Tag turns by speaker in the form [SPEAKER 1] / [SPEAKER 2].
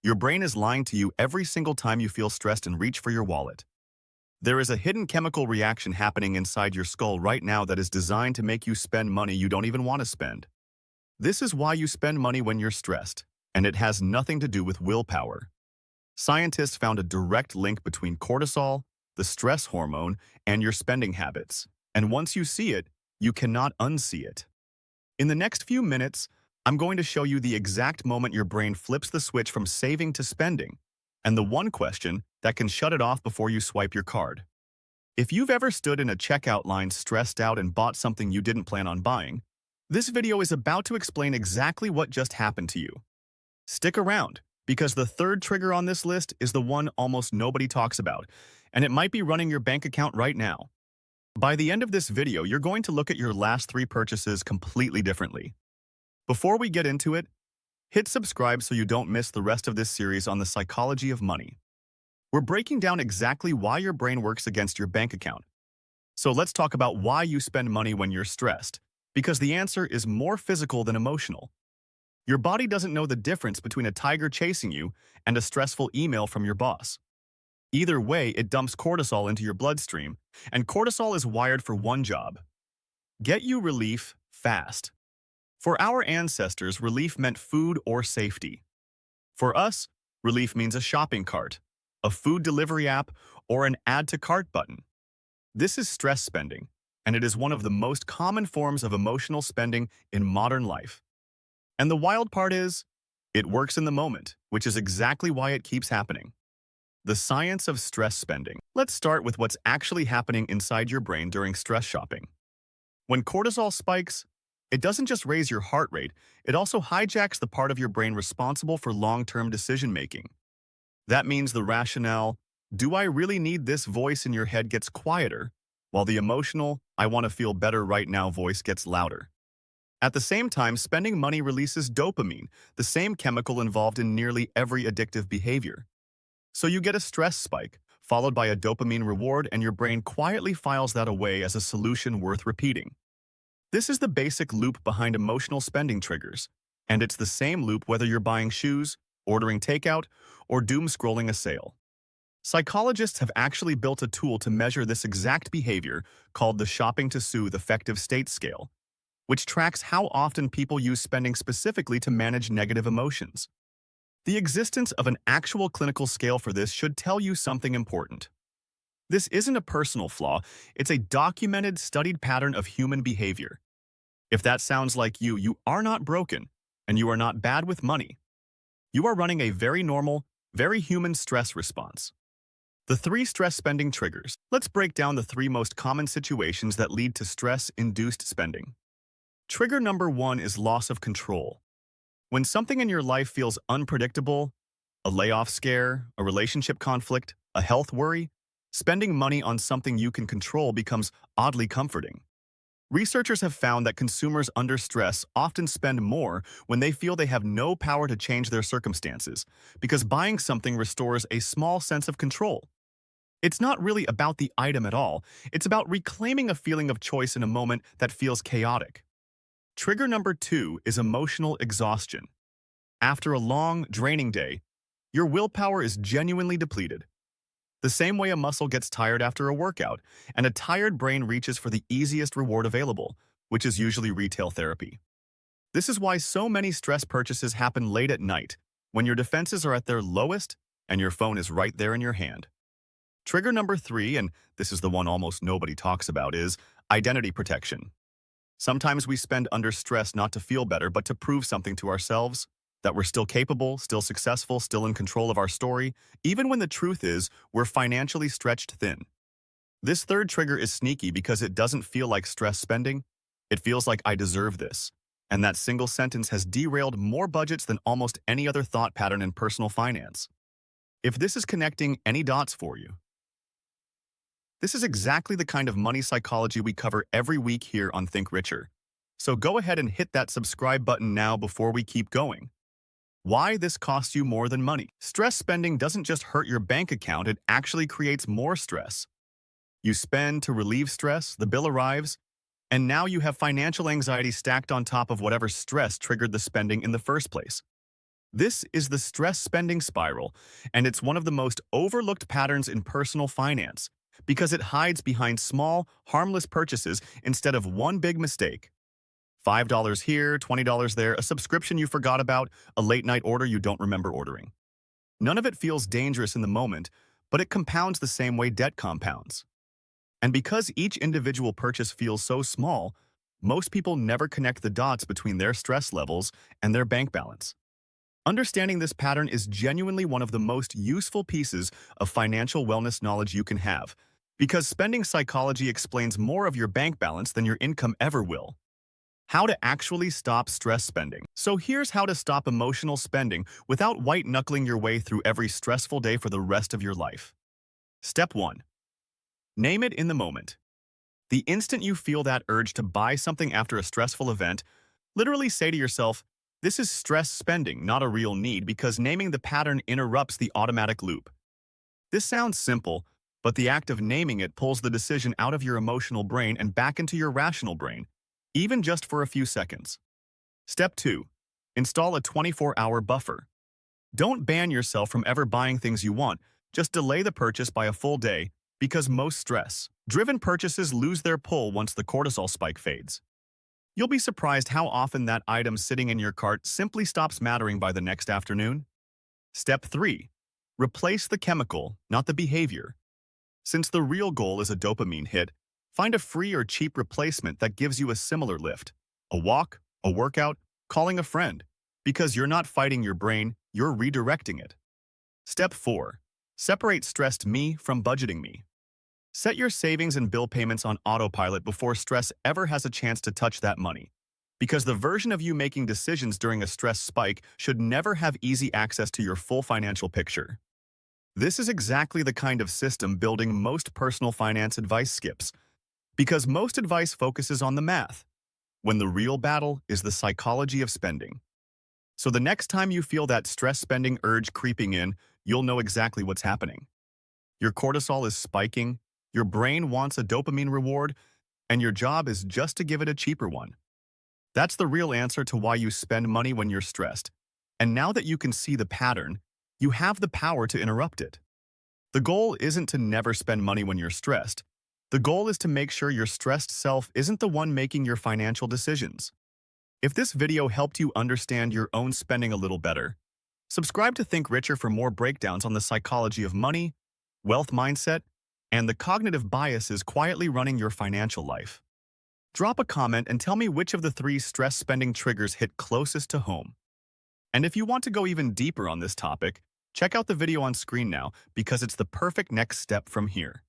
[SPEAKER 1] Your brain is lying to you every single time you feel stressed and reach for your wallet. There is a hidden chemical reaction happening inside your skull right now that is designed to make you spend money you don't even want to spend. This is why you spend money when you're stressed, and it has nothing to do with willpower. Scientists found a direct link between cortisol, the stress hormone, and your spending habits. And once you see it, you cannot unsee it. In the next few minutes, I'm going to show you the exact moment your brain flips the switch from saving to spending, and the one question that can shut it off before you swipe your card. If you've ever stood in a checkout line stressed out and bought something you didn't plan on buying, this video is about to explain exactly what just happened to you. Stick around, because the third trigger on this list is the one almost nobody talks about, and it might be running your bank account right now. By the end of this video, you're going to look at your last 3 purchases completely differently. Before we get into it, hit subscribe so you don't miss the rest of this series on the psychology of money. We're breaking down exactly why your brain works against your bank account. So let's talk about why you spend money when you're stressed, because the answer is more physical than emotional. Your body doesn't know the difference between a tiger chasing you and a stressful email from your boss. Either way, it dumps cortisol into your bloodstream, and cortisol is wired for one job: get you relief fast. For our ancestors, relief meant food or safety. For us, relief means a shopping cart, a food delivery app, or an add to cart button. This is stress spending, and it is one of the most common forms of emotional spending in modern life. And the wild part is, it works in the moment, which is exactly why it keeps happening. The science of stress spending. Let's start with what's actually happening inside your brain during stress shopping. When cortisol spikes, it doesn't just raise your heart rate, it also hijacks the part of your brain responsible for long-term decision-making. That means the rationale, "Do I really need this?" voice in your head gets quieter, while the emotional, "I want to feel better right now" voice gets louder. At the same time, spending money releases dopamine, the same chemical involved in nearly every addictive behavior. So you get a stress spike, followed by a dopamine reward, and your brain quietly files that away as a solution worth repeating. This is the basic loop behind emotional spending triggers, and it's the same loop whether you're buying shoes, ordering takeout, or doom-scrolling a sale. Psychologists have actually built a tool to measure this exact behavior called the Shopping to Soothe Affective State Scale, which tracks how often people use spending specifically to manage negative emotions. The existence of an actual clinical scale for this should tell you something important. This isn't a personal flaw, it's a documented, studied pattern of human behavior. If that sounds like you, you are not broken, and you are not bad with money. You are running a very normal, very human stress response. The 3 stress spending triggers. Let's break down the 3 most common situations that lead to stress-induced spending. Trigger number 1 is loss of control. When something in your life feels unpredictable, a layoff scare, a relationship conflict, a health worry, spending money on something you can control becomes oddly comforting. Researchers have found that consumers under stress often spend more when they feel they have no power to change their circumstances, because buying something restores a small sense of control. It's not really about the item at all, it's about reclaiming a feeling of choice in a moment that feels chaotic. Trigger number 2 is emotional exhaustion. After a long, draining day, your willpower is genuinely depleted. The same way a muscle gets tired after a workout, and a tired brain reaches for the easiest reward available, which is usually retail therapy. This is why so many stress purchases happen late at night, when your defenses are at their lowest and your phone is right there in your hand. Trigger number 3, and this is the one almost nobody talks about, is identity protection. Sometimes we spend under stress not to feel better, but to prove something to ourselves, that we're still capable, still successful, still in control of our story, even when the truth is we're financially stretched thin. This third trigger is sneaky because it doesn't feel like stress spending. It feels like "I deserve this." And that single sentence has derailed more budgets than almost any other thought pattern in personal finance. If this is connecting any dots for you, this is exactly the kind of money psychology we cover every week here on ThinkRicher. So go ahead and hit that subscribe button now before we keep going. Why this costs you more than money. Stress spending doesn't just hurt your bank account, it actually creates more stress. You spend to relieve stress, the bill arrives, and now you have financial anxiety stacked on top of whatever stress triggered the spending in the first place. This is the stress spending spiral, and it's one of the most overlooked patterns in personal finance because it hides behind small, harmless purchases instead of one big mistake. $5 here, $20 there, a subscription you forgot about, a late-night order you don't remember ordering. None of it feels dangerous in the moment, but it compounds the same way debt compounds. And because each individual purchase feels so small, most people never connect the dots between their stress levels and their bank balance. Understanding this pattern is genuinely one of the most useful pieces of financial wellness knowledge you can have, because spending psychology explains more of your bank balance than your income ever will. How to actually stop stress spending. So here's how to stop emotional spending without white-knuckling your way through every stressful day for the rest of your life. Step 1. Name it in the moment. The instant you feel that urge to buy something after a stressful event, literally say to yourself, "This is stress spending, not a real need," because naming the pattern interrupts the automatic loop. This sounds simple, but the act of naming it pulls the decision out of your emotional brain and back into your rational brain, even just for a few seconds. Step 2. Install a 24-hour buffer. Don't ban yourself from ever buying things you want, just delay the purchase by a full day, because most stress-driven purchases lose their pull once the cortisol spike fades. You'll be surprised how often that item sitting in your cart simply stops mattering by the next afternoon. Step 3. Replace the chemical, not the behavior. Since the real goal is a dopamine hit, find a free or cheap replacement that gives you a similar lift. A walk, a workout, calling a friend. Because you're not fighting your brain, you're redirecting it. Step 4. Separate stressed me from budgeting me. Set your savings and bill payments on autopilot before stress ever has a chance to touch that money. Because the version of you making decisions during a stress spike should never have easy access to your full financial picture. This is exactly the kind of system building most personal finance advice skips, because most advice focuses on the math, when the real battle is the psychology of spending. So the next time you feel that stress spending urge creeping in, you'll know exactly what's happening. Your cortisol is spiking, your brain wants a dopamine reward, and your job is just to give it a cheaper one. That's the real answer to why you spend money when you're stressed. And now that you can see the pattern, you have the power to interrupt it. The goal isn't to never spend money when you're stressed. The goal is to make sure your stressed self isn't the one making your financial decisions. If this video helped you understand your own spending a little better, subscribe to ThinkRicher for more breakdowns on the psychology of money, wealth mindset, and the cognitive biases quietly running your financial life. Drop a comment and tell me which of the 3 stress spending triggers hit closest to home. And if you want to go even deeper on this topic, check out the video on screen now because it's the perfect next step from here.